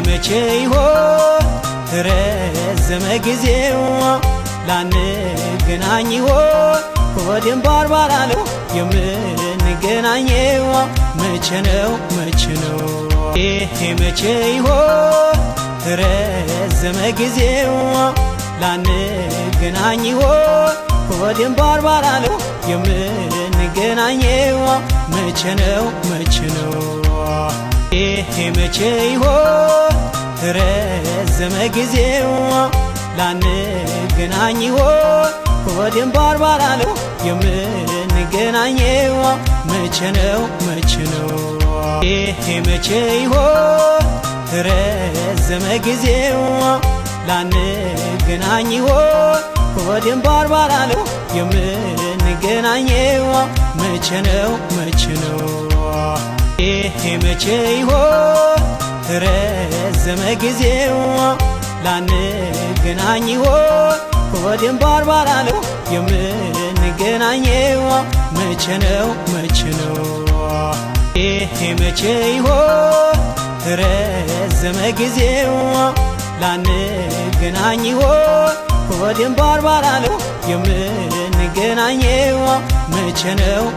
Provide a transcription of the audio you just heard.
መቼ ይሆን ረዘመ ጊዜው ላንገናኝ ይሆን ወደም ባርባር አለው የምንገናኘው መቼ ነው መቼ ይሆን ረዘመ ጊዜው ላንገናኝ ይሆን ወደም ባርባር አለው የምንገናኘው መቼ ነው መቼ ይሆን ረዘመ ጊዜው ላንገናኝ ይሆን ወደም ባርባር አለው የምንገናኘው መቼ ነው መቼ ይሆን ረዘመ ጊዜው ላንገናኝ ይሆን ወደም ባርባር አለው የምንገናኘው መቼ ነው መቼ ይሆን ረዘመ ጊዜው ላንገናኝ ይሆን ወደም ባርባር አለው የምንገናኘው መቼ ነው መቼ ይሆን ረዘመ ጊዜው ላንገናኝ ይሆን ወደም ባርባር አለው የምንገናኘው መቼ ነው